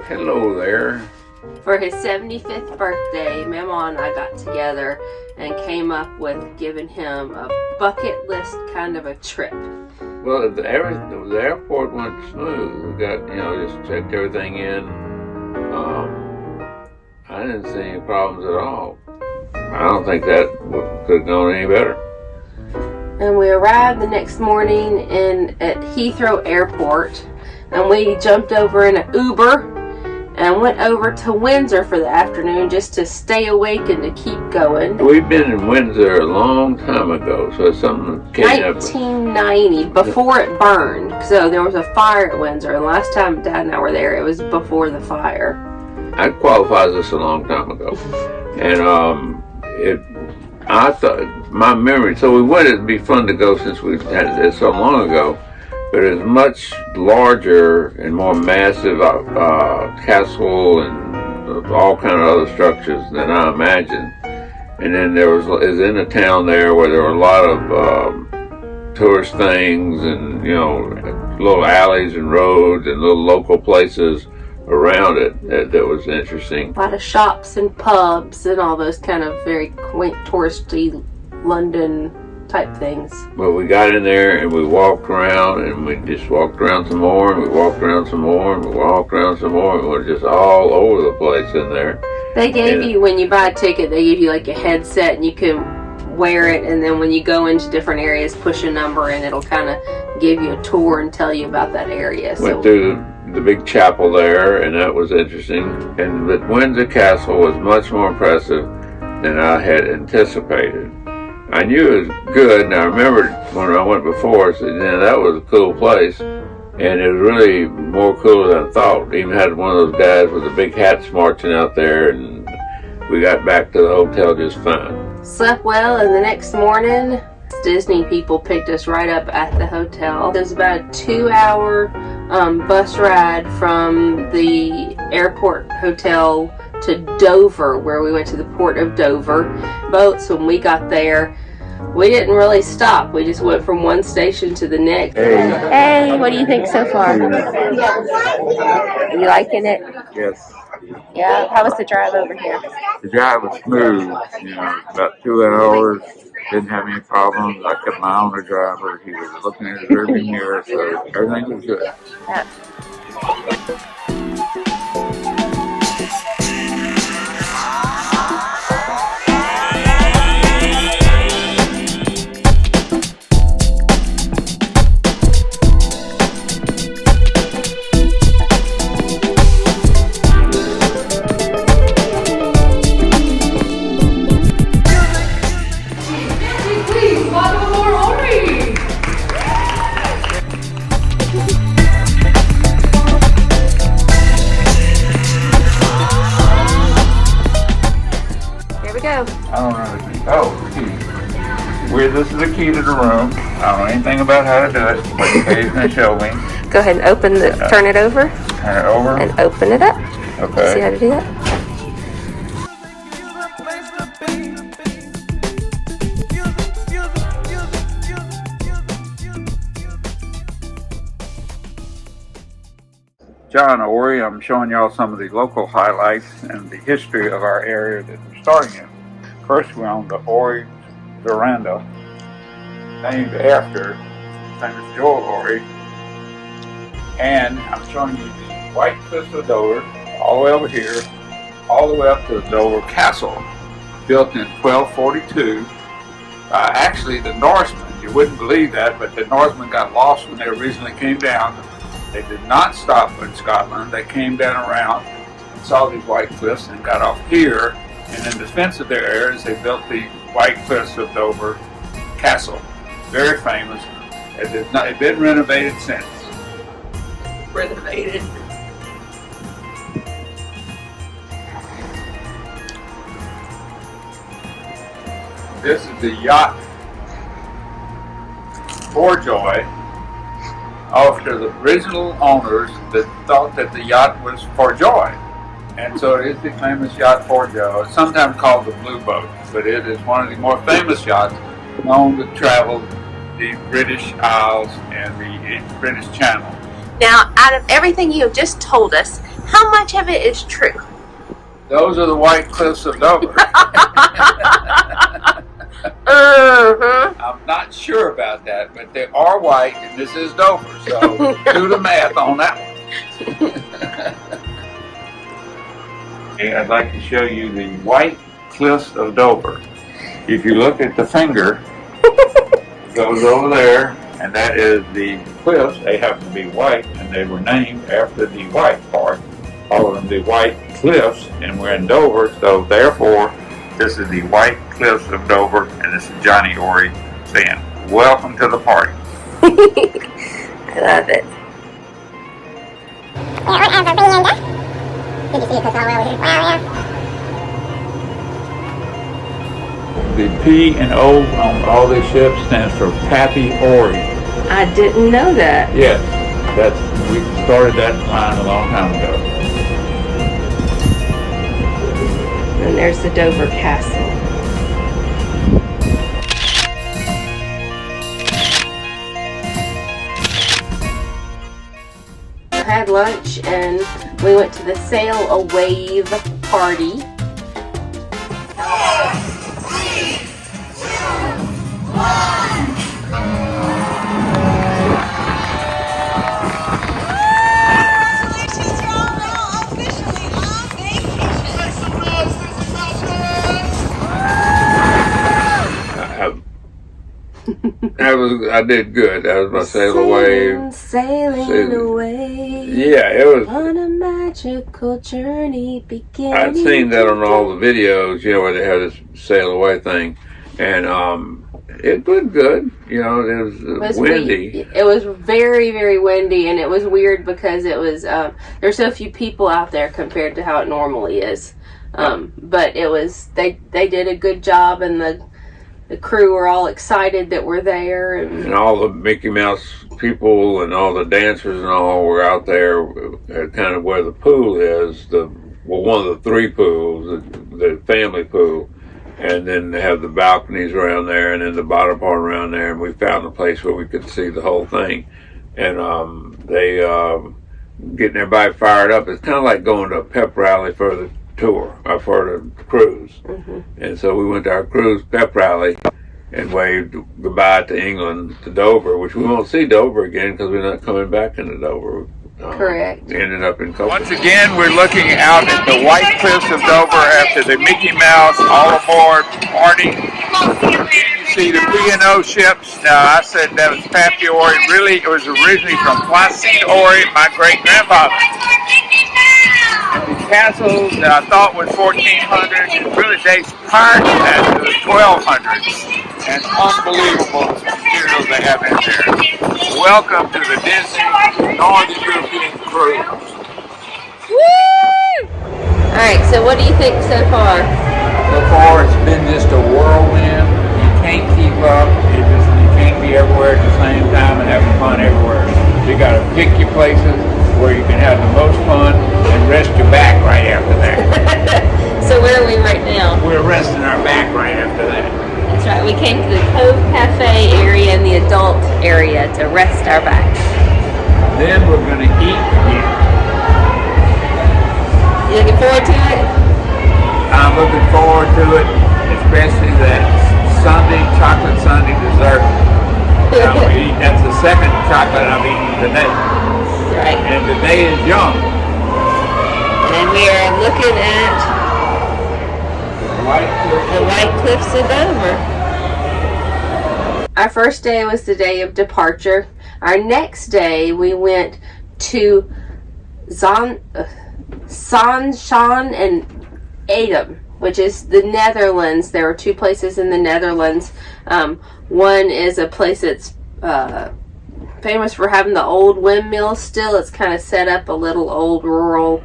Hello there. For his 75th birthday, Mama and I got together and came up with giving him a bucket list kind of a trip. Well, the airport went smooth. We got, just checked everything in. I didn't see any problems at all. I don't think that could have gone any better. And we arrived the next morning at Heathrow Airport, and we jumped over in an Uber and went over to Windsor for the afternoon just to stay awake and to keep going. We've been in Windsor a long time ago, so it's something that came up. 1990, before it burned. So there was a fire at Windsor, and last time Dad and I were there, it was before the fire. I'd qualified this a long time ago. And I thought, my memory, so we wanted it to be fun to go since we had it so long ago. But it's much larger and more massive castle and all kind of other structures than I imagined. And then is in a town there where there were a lot of tourist things and little alleys and roads and little local places around it that was interesting. A lot of shops and pubs and all those kind of very quaint touristy London type things. Well, we got in there and we walked around and we just walked around some more and we walked around some more and we walked around some more and we were just all over the place in there. They gave you, when you buy a ticket, they give you like a headset and you can wear it, and then when you go into different areas, push a number and it'll kind of give you a tour and tell you about that area. Went through the big chapel there, and that was interesting. And the Windsor Castle was much more impressive than I had anticipated. I knew it was good, and I remembered when I went before, I said, that was a cool place. And it was really more cool than I thought. Even had one of those guys with the big hats marching out there, and we got back to the hotel just fine. Slept well, and the next morning, Disney people picked us right up at the hotel. It was about a 2-hour bus ride from the airport hotel to Dover, where we went to the port of Dover. Boats, when we got there, we didn't really stop. We just went from one station to the next. Hey, what do you think so far? Are you liking it? Yes. Yeah? How was the drive over here? The drive was smooth, about 2 hours. Didn't have any problems. I kept my owner driver. He was looking at his rearview mirror, so everything was good. Yeah. I don't know the key. Oh, the key. This is the key to the room. I don't know anything about how to do it, but Kay's going to show me. Go ahead and turn it over. Turn it over. And open it up. Okay. See how to do that? John Ori, I'm showing y'all some of the local highlights and the history of our area that we're starting in. First, we're on the Ori Veranda, named after famous Joel Ori. And I'm showing you the White Cliffs of Dover, all the way over here, all the way up to the Dover Castle, built in 1242. Actually, the Norsemen, you wouldn't believe that, but the Norsemen got lost when they originally came down. They did not stop in Scotland. They came down around and saw these white cliffs and got off here. And in defense of their areas, they built the White Cliffs of Dover Castle. Very famous. It's been renovated since. Renovated. This is the yacht Forjoy, after the original owners that thought that the yacht was for joy. And so it is the famous yacht Forjoy. It's sometimes called the Blue Boat, but it is one of the more famous yachts known to travel the British Isles and the British Channel. Now, out of everything you have just told us, How much of it is true? Those are the White Cliffs of Dover. I'm not sure about that, but they are white, and this is Dover, so do the math on that one. Okay, I'd like to show you the White Cliffs of Dover. If you look at the finger, it goes over there, and that is the cliffs. They happen to be white, and they were named after the white part. All of them the White Cliffs, and we're in Dover, so therefore this is the White Cliffs of Dover, and this is Johnny Ori saying, welcome to the party. I love it. The P and O on all these ships stands for Pappy Ori. I didn't know that. Yes, we started that line a long time ago. And there's the Dover Castle. I had lunch and we went to the Sail a Wave party. 3, 2, 1. Congratulations, you're all now officially on vacation. Make some noise, I did good. That was my Sail Away. Sailing away. Yeah, it was. On a magical journey beginning. I'd seen that on all the videos, where they have this Sail Away thing, and it was good. It was windy. It was very, very windy, and it was weird because it was there's so few people out there compared to how it normally is. But it was they did a good job, and the crew were all excited that we're there, and all the Mickey Mouse people and all the dancers and all were out there at kind of where the pool is. One of the three pools, the family pool, and then they have the balconies around there, and then the bottom part around there. And we found a place where we could see the whole thing, and they getting everybody fired up. It's kind of like going to a pep rally for the tour, for the cruise. Mm-hmm. And so we went to our cruise pep rally and waved goodbye to England, to Dover, which we won't see Dover again because we're not coming back into Dover. Correct. We ended up in Copenhagen. Once again, we're looking out at the White Cliffs of Dover after the Mickey Mouse All Aboard party. You see the P&O ships. Now, I said that was Pappy Ori. Really, it was originally from Placide Ori, my great-grandfather. The castle that I thought was 1400, it really dates prior to that, to the 1200s. And unbelievable materials they have in there. Welcome to the Disney Northern European cruise. Woo! Alright, so what do you think so far? So far it's been just a whirlwind. You can't keep up. You can't be everywhere at the same time and having fun everywhere. So you got to pick your places where you can have the most fun and rest your back right after that. So where are we right now? We're resting our back right after that. That's right, we came to the Cove Cafe area and the adult area to rest our backs. Then we're going to eat again. You looking forward to it? I'm looking forward to it, especially that chocolate Sunday dessert. That's the second chocolate I've eaten today. Right. And today is young. And we are looking at the White Cliffs of Dover. Our first day was the day of departure. Our next day we went to Sanshan and Adem, which is the Netherlands. There are two places in the Netherlands. One is a place that's famous for having the old windmill still. It's kind of set up a little old rural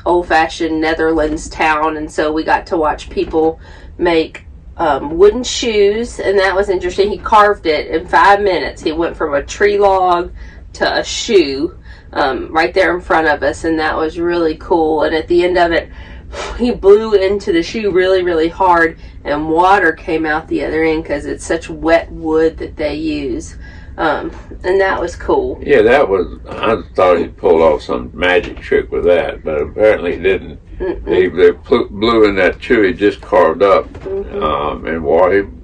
old-fashioned Netherlands town, and so we got to watch people make wooden shoes, and that was interesting. He carved it in 5 minutes. He went from a tree log to a shoe right there in front of us, and that was really cool. And at the end of it, he blew into the shoe really, really hard, and water came out the other end because it's such wet wood that they use. And that was cool. Yeah, that was. I thought he pulled off some magic trick with that, but apparently he didn't. They blew in that chewy just carved up, and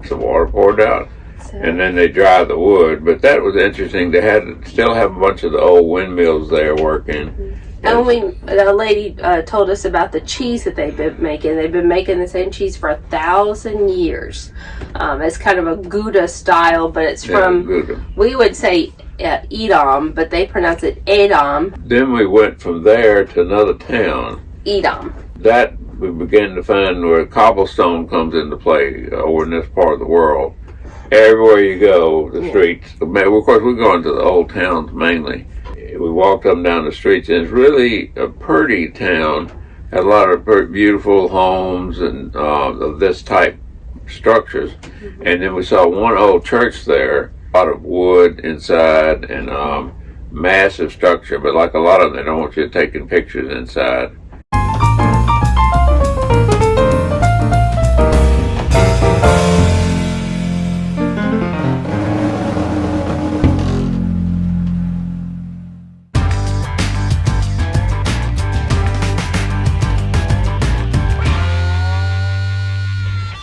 some water poured out, and then they dried the wood. But that was interesting. They still have a bunch of the old windmills there working. And the lady told us about the cheese that they've been making. They've been making the same cheese for 1,000 years. It's kind of a Gouda style, but it's from, Gouda. We would say Edam, but they pronounce it Edam. Then we went from there to another town. Edam. That we began to find where cobblestone comes into play over in this part of the world. Everywhere you go, the streets. Of course, we're going to the old towns mainly. We walked up and down the streets, and it's really a pretty town. Had a lot of beautiful homes and of this type structures. And then we saw one old church there, a lot of wood inside, and massive structure. But like a lot of them, they don't want you taking pictures inside.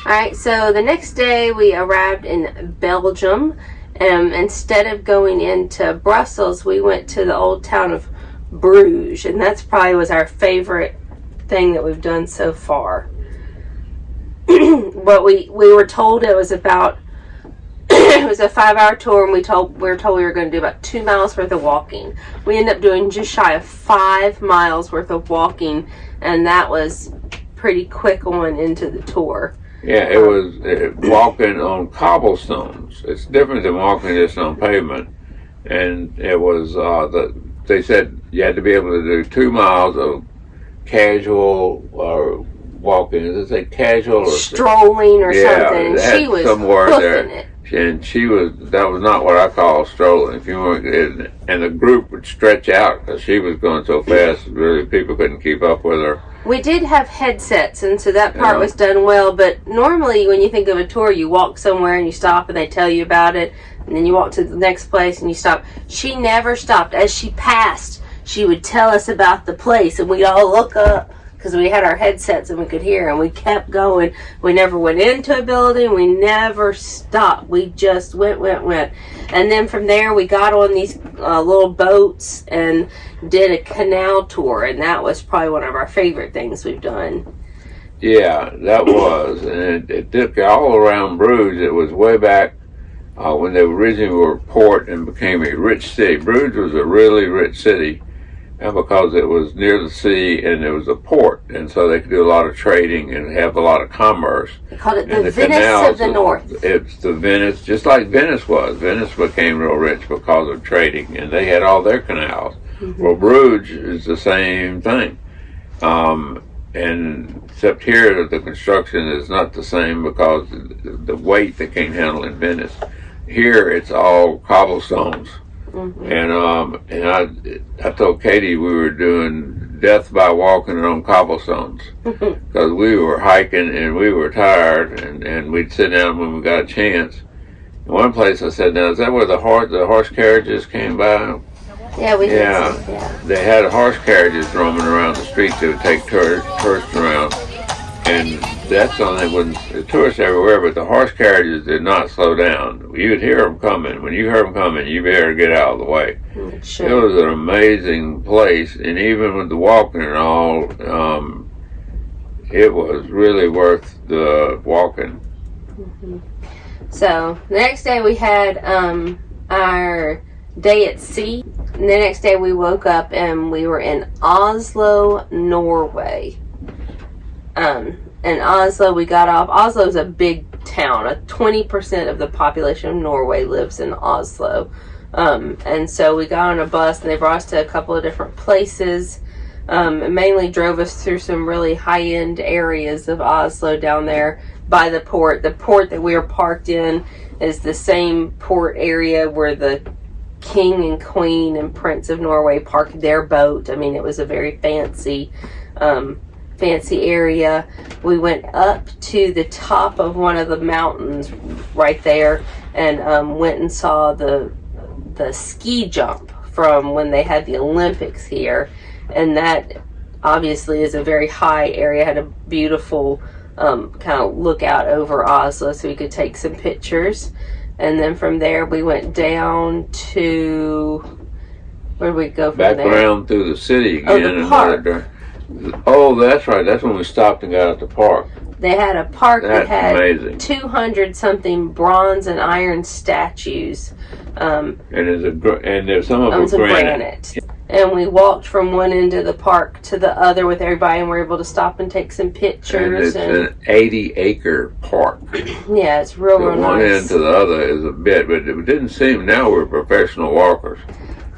Alright, so the next day we arrived in Belgium. Instead of going into Brussels, we went to the old town of Bruges, and that's probably was our favorite thing that we've done so far. But we were told it was about it was a 5-hour tour, and we were told we were going to do about 2 miles worth of walking. We ended up doing just shy of 5 miles worth of walking, and that was pretty quick on into the tour. Yeah, it was walking on cobblestones. It's different than walking just on pavement. And it was, they said you had to be able to do 2 miles of casual walking. Did they say casual? Or strolling or something. And she was there. It. And that was not what I call strolling. If you weren't, and the group would stretch out because she was going so fast, really people couldn't keep up with her. We did have headsets, and so that part was done well, but normally when you think of a tour, you walk somewhere and you stop and they tell you about it, and then you walk to the next place and you stop. She never stopped. As she passed, she would tell us about the place, and we'd all look up because we had our headsets and we could hear, and we kept going. We never went into a building. We never stopped. We just went. And then from there, we got on these little boats and did a canal tour, and that was probably one of our favorite things we've done. Yeah, that was. And it took all around Bruges. It was way back when they originally were a port and became a rich city. Bruges was a really rich city. And because it was near the sea and it was a port, and so they could do a lot of trading and have a lot of commerce. They called it the Venice of the North. It's the Venice, just like Venice was. Venice became real rich because of trading, and they had all their canals. Mm-hmm. Well, Bruges is the same thing. And except here, the construction is not the same because the weight they can't handle in Venice. Here, it's all cobblestones. Mm-hmm. And I told Katie we were doing death by walking on cobblestones because we were hiking and we were tired, and we'd sit down when we got a chance. In one place I said, now is that where the horse carriages came by? Yeah, we did. Yeah, they had horse carriages roaming around the streets. They would take tourists around, and that's something when tourists everywhere, but the horse carriages did not slow down. You'd hear them coming. When you heard them coming, you better get out of the way. Sure. It was an amazing place, and even with the walking and all, it was really worth the walking. Mm-hmm. So the next day we had our day at sea. And the next day we woke up and we were in Oslo, Norway. In Oslo, we got off. Oslo's a big town. 20% of the population of Norway lives in Oslo. And so we got on a bus, and they brought us to a couple of different places. And mainly drove us through some really high-end areas of Oslo down there by the port. The port that we were parked in is the same port area where the King and Queen and Prince of Norway parked their boat. I mean, it was a very fancy area. We went up to the top of one of the mountains right there and went and saw the the ski jump from when they had the Olympics here, and that obviously is a very high area. Had a beautiful kind of lookout over Oslo, so we could take some pictures. And then from there we went down to, where did we go from Back there? around through the city again. Oh, the park. Oh, that's right. That's when we stopped and got at the park. They had a park that That's had amazing. 200 something bronze and iron statues. And there's some of It was them a granite. And we walked from one end of the park to the other with everybody, and we were able to stop and take some And pictures. it's an 80-acre park. Yeah, it's real From one nice. end to the other is a bit, but it didn't seem. Now we're professional walkers,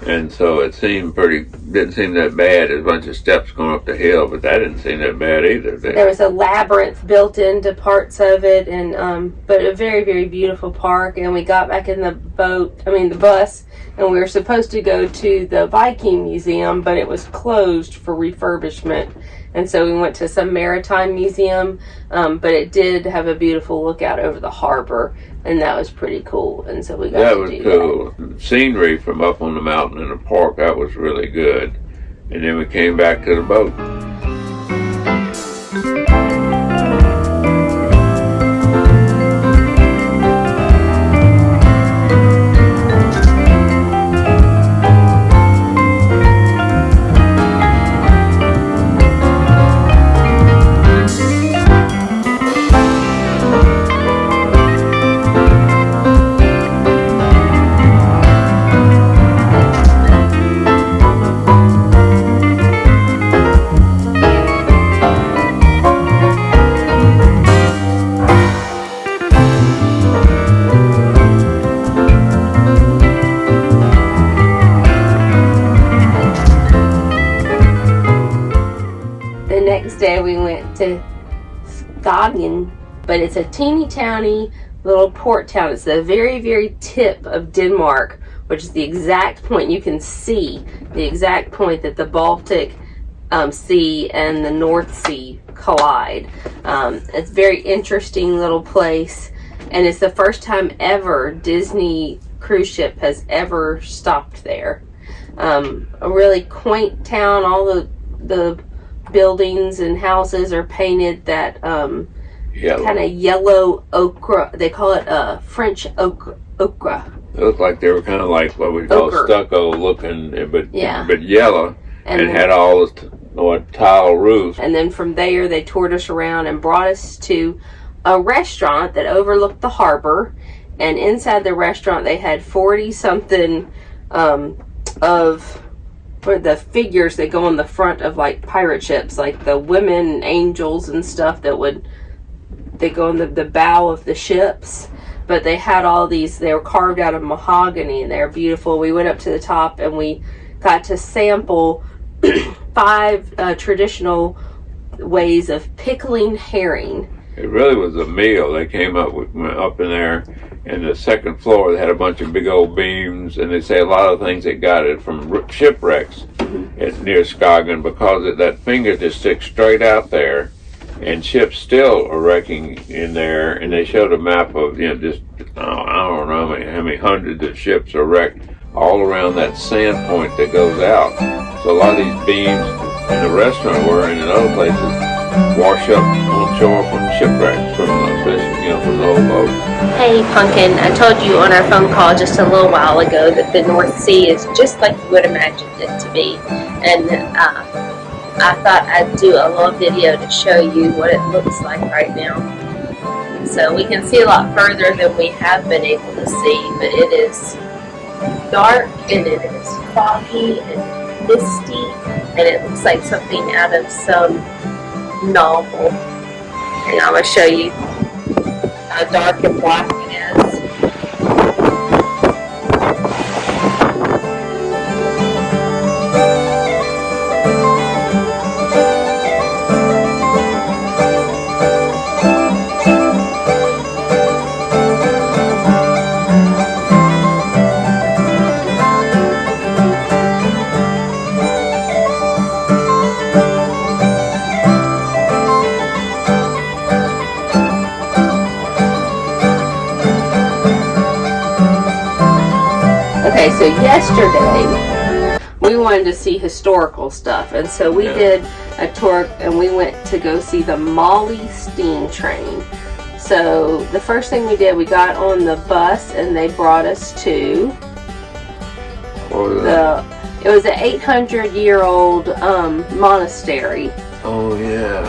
and so it didn't seem that bad. There's a bunch of steps going up the hill, but that didn't seem that bad either. There was a labyrinth built into parts of it, and but a very, very beautiful park. And we got back in the bus, and we were supposed to go to the Viking Museum, but it was closed for refurbishment. And so we went to some maritime museum, but it did have a beautiful lookout over the harbor, and that was pretty cool. And so we got That to was do cool. Scenery from up on the mountain in the park, that was really good. And then we came back to the boat. The next day we went to Skagen, but it's a teeny towny little port town. It's the very, very tip of Denmark, which is the exact point you can see, the exact point that the Baltic Sea and the North Sea collide. It's a very interesting little place, and it's the first time ever Disney cruise ship has ever stopped there. A really quaint town. All the buildings and houses are painted that kind of yellow ochre. They call it French ochre. It looked like they were kind of like what we call Ochre. stucco looking, but yellow, And and then- had all this tile roofs. And then from there, they toured us around and brought us to a restaurant that overlooked the harbor. And inside the restaurant, they had 40-something of the figures that go on the front of like pirate ships, like the women angels and stuff they go on the bow of the ships. But they had all these, they were carved out of mahogany, and they're beautiful. We went up to the top and we got to sample 5 traditional ways of pickling herring. It really was a meal. They came up in there, and the second floor they had a bunch of big old beams, and they say a lot of things they got it from shipwrecks near Skagen, because that finger just sticks straight out there, and ships still are wrecking in there. And they showed a map of I don't know how many hundreds of ships are wrecked all around that sand point that goes out. So a lot of these beams in the restaurant were, and in other places, wash up on shore from shipwrecks, from from the whole boat. Hey Pumpkin, I told you on our phone call just a little while ago that the North Sea is just like you would imagine it to be. And I thought I'd do a little video to show you what it looks like right now. So we can see a lot further than we have been able to see, but it is dark and it is foggy and misty, and it looks like something out of some novel. And I'm going to show you how dark and black it is. Okay, so yesterday we wanted to see historical stuff, and so we did a tour and we went to go see the Molly steam train. So the first thing we did, we got on the bus and they brought us to it was an 800-year-old monastery. Oh yeah.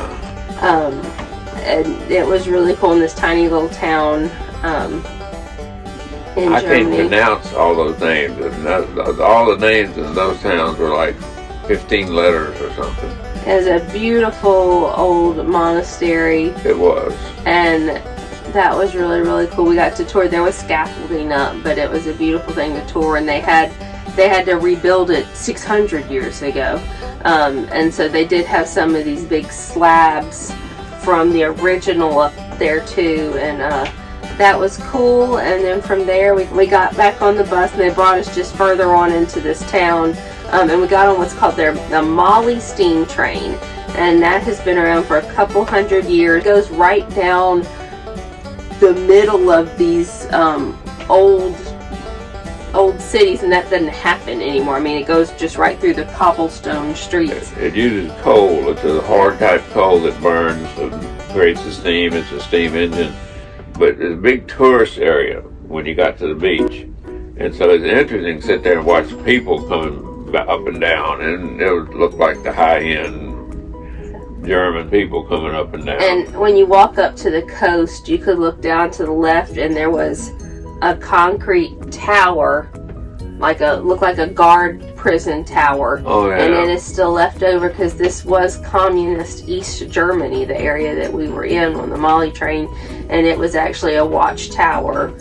And it was really cool in this tiny little town in I Germany. can't pronounce all those names. All the names in those towns were like 15 letters or something. It was a beautiful old monastery. It was. And that was really, really cool. We got to tour. There was scaffolding up, but it was a beautiful thing to tour. And they had to rebuild it 600 years ago. And so they did have some of these big slabs from the original up there too. And that was cool. And then from there we got back on the bus and they brought us just further on into this town. And we got on what's called the Molly steam train. And that has been around for a couple hundred years. It goes right down the middle of these old cities, and that doesn't happen anymore. I mean, it goes just right through the cobblestone streets. It uses coal. It's a hard type coal that burns and creates the steam. It's a steam engine. But it's a big tourist area when you got to the beach. And so it's interesting to sit there and watch people coming up and down, and it would look like the high-end German people coming up and down. And when you walk up to the coast, you could look down to the left and there was a concrete tower, looked like a guard prison tower. Oh, yeah. And it is still left over because this was communist East Germany, the area that we were in on the Molly train, and it was actually a watchtower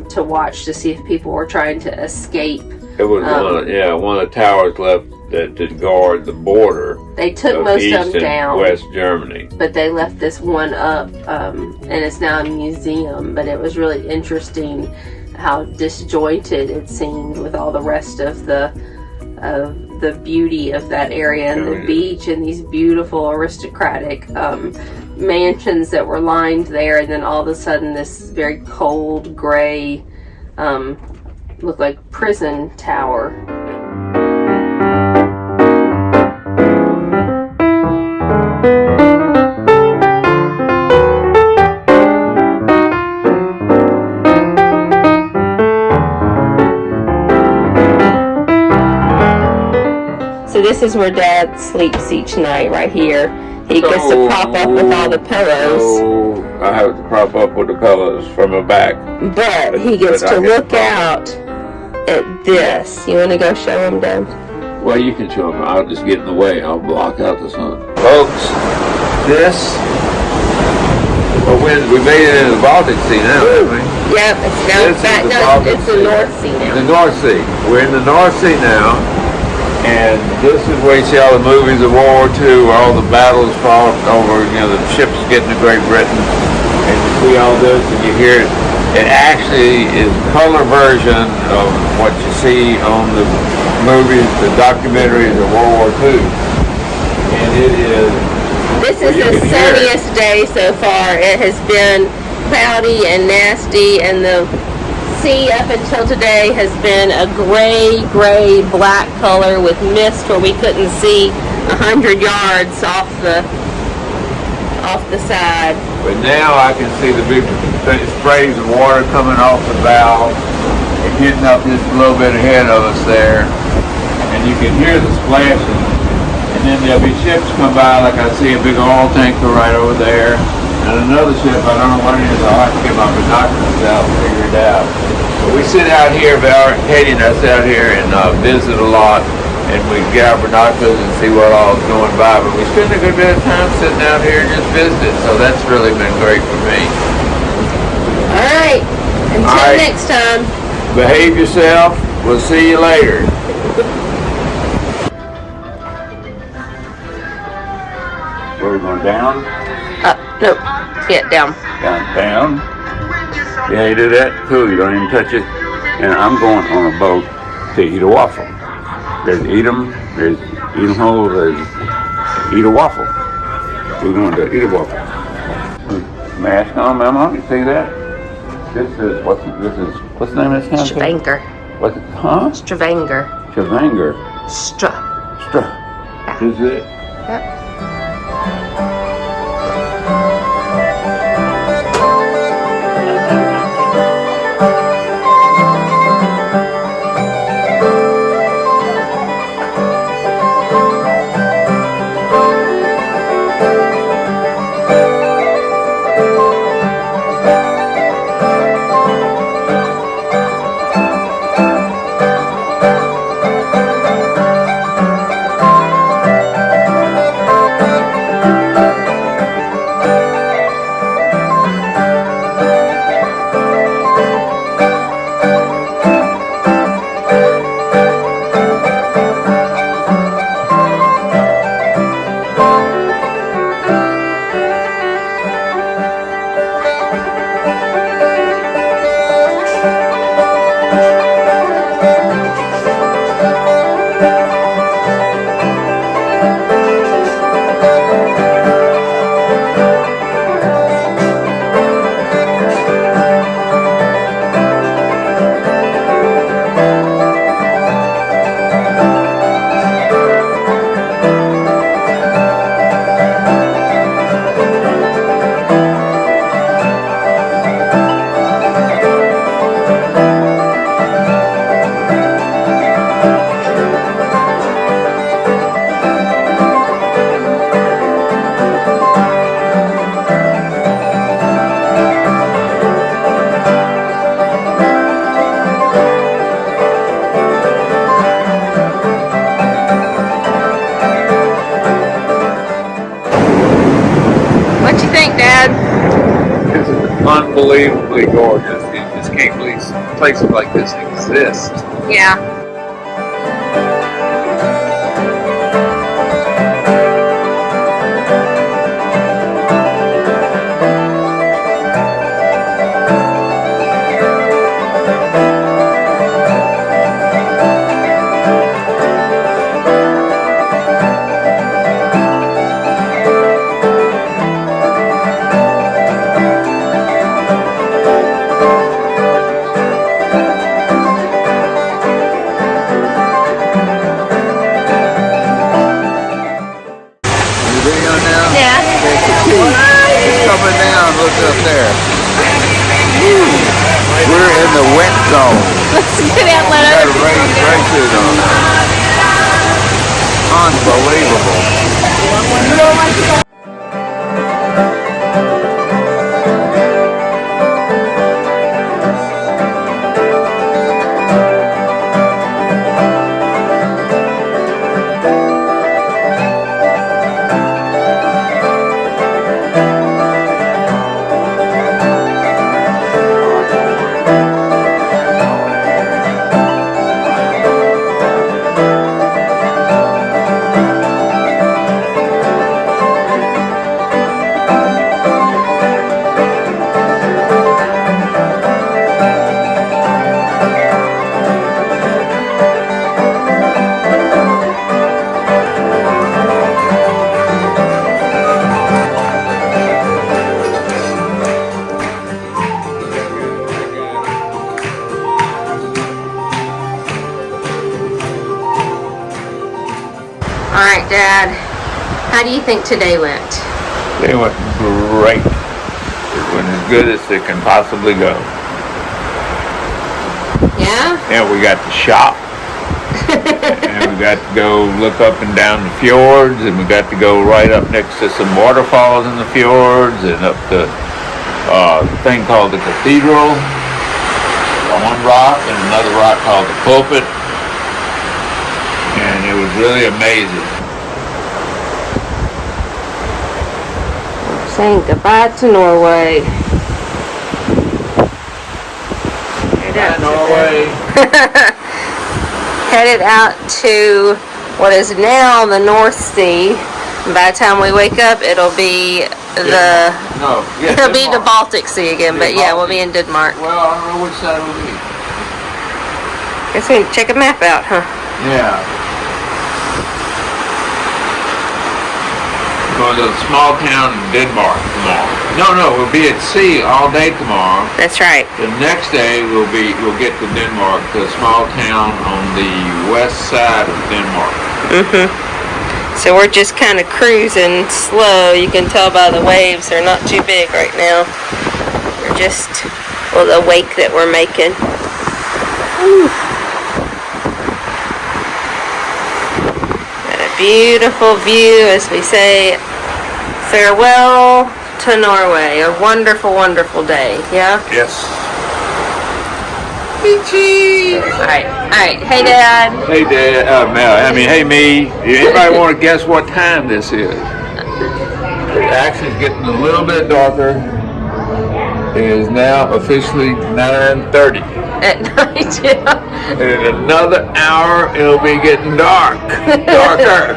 to watch to see if people were trying to escape. It was one of the towers left to guard the border. They took of most East of them down. And West Germany. But they left this one up, and it's now a museum. But it was really interesting how disjointed it seemed with all the rest of the beauty of that area and the beach and these beautiful aristocratic mansions that were lined there. And then all of a sudden, this very cold gray, looked like prison tower. So this is where Dad sleeps each night, right here. He gets to prop up with all the pillows. Oh, I have to prop up with the pillows from my back. But he gets to look out at this. You want to go show him, Dad? Well, you can show them. I'll just get in the way. I'll block out the sun. Folks, this... Well, we made it in the Baltic Sea now, haven't we? Yep, it's now back. No, it's the North Sea now. The North Sea. We're in the North Sea now. And this is where you see all the movies of World War II, where all the battles fought over, the ships getting to Great Britain. And you see all this and you hear it. It actually is a color version of what you see on the movies, the documentaries of World War II. And it is... This is the sunniest day so far. It has been cloudy and nasty, and the sea up until today has been a gray, black color with mist where we couldn't see 100 yards off the side. But now I can see the big sprays of water coming off the bow and hitting up just a little bit ahead of us there. And you can hear the splashing. And then there'll be ships come by, like I see a big oil tanker right over there. And another ship, I don't know what it is, I'll have to get my binoculars out and figure it out. But we sit out here, Katie and I sit out here and visit a lot. And we get our binoculars and see what all is going by. But we spend a good bit of time sitting out here and just visiting. So that's really been great for me. All right. Until next time. Behave yourself. We'll see you later. Where are we going, down? No. Yeah, down. Down? Yeah, you do that? Cool, you don't even touch it. And I'm going on a boat to eat a waffle. There's eat 'em hole, there's eat a waffle. We're going to eat a waffle. Mask on, Mama, you see that? What's the name of this town? Spanker. What's it? Huh? Stavanger. Stavanger. Stra. Is it? Yep. What you think, Dad? This is unbelievably gorgeous. You just can't believe places like this exist. Yeah. Video now? Yeah. It's coming down. Look up there. We're in the wet zone. Let's get out and let Got other people go. races on it. Unbelievable. Alright, Dad. How do you think today went? They went great. It went as good as it can possibly go. Yeah? And we got to shop. And we got to go look up and down the fjords, and we got to go right up next to some waterfalls in the fjords, and up the thing called the cathedral on one rock, and another rock called the pulpit. And it was really amazing. Saying goodbye to Norway. Norway. Headed out to what is now the North Sea. By the time we wake up, it'll be it'll be the Baltic Sea again. But yeah, we'll be in Denmark. Well, I don't know which side it will be. Guess we can check a map out, huh? Yeah. Going to a small town in Denmark. tomorrow. No, we'll be at sea all day tomorrow. That's right. The next day we'll get to Denmark, to a small town on the west side of Denmark. So we're just kind of cruising slow. You can tell by the waves, they're not too big right now. They're just, well, the wake that we're making. Ooh. Got a beautiful view as we say farewell to Norway. A wonderful, wonderful day. Yeah? Yes. Alright. Hey, Dad. Hey, Dad. Hey, me. Anybody want to guess what time this is? It actually is getting a little bit darker. It is now officially 9:30. At night, yeah. In another hour, it'll be getting darker.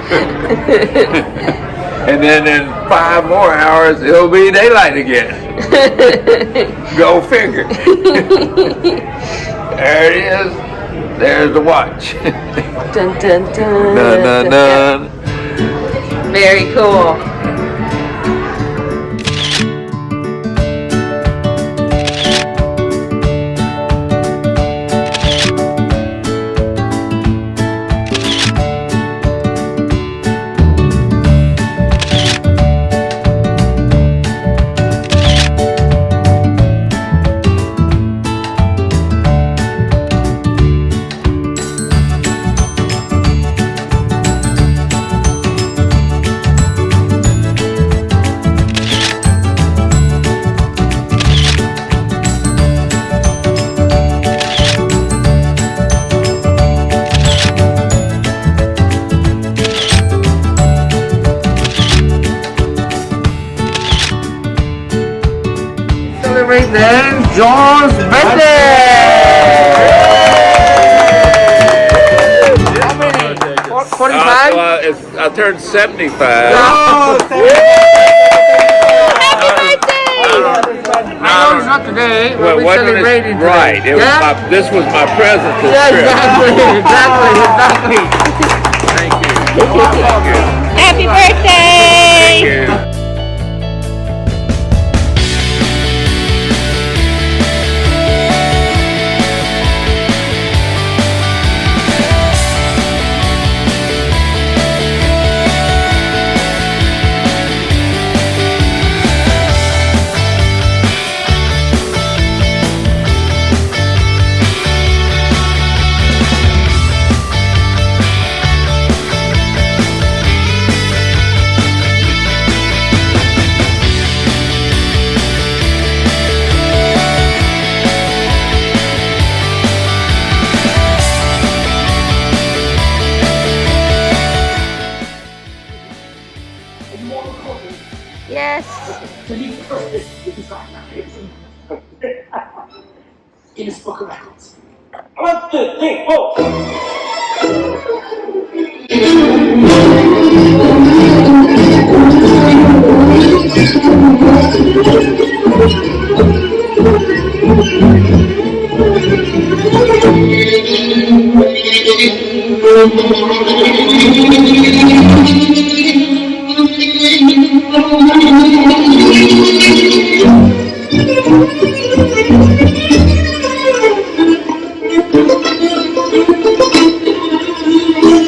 And then in 5 more hours, it'll be daylight again. Go figure. There it is. There's the watch. Dun, dun, dun, Dun, dun, dun. Very cool. Celebrating John's birthday! How many? 45? I turned 75. Oh, Happy birthday! I know it's not today, but Well, we what was celebrated today. right? It was Yeah? this was my present this Yeah, trip. exactly. Thank you. Happy birthday! Thank you. Yes. Guinness Book of Records. 1, 2, 3, 4.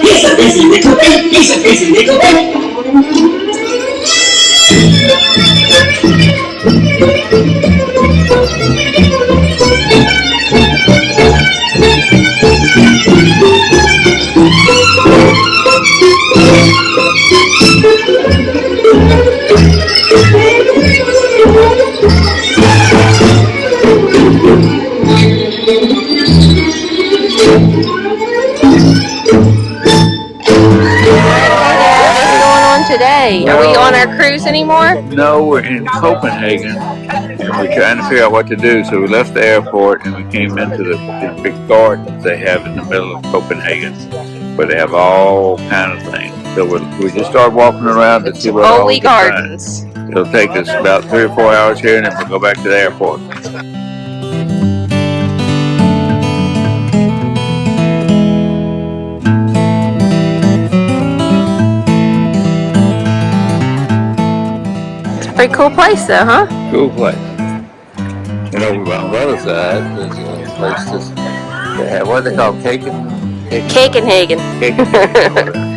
He's a busy little bit. He's a busy little bit. Today. Are we on our cruise anymore? No, we're in Copenhagen, and we're trying to figure out what to do. So we left the airport and we came into the big gardens they have in the middle of Copenhagen, where they have all kind of things. So we just started walking around to see what all Holy we could find. Gardens. It'll take us about 3 or 4 hours here, and then we'll go back to the airport. Pretty cool place, though, huh? Cool place. And over on the other side, there's a place they have, what they call Cakenhagen. Cakenhagen. Cakenhagen.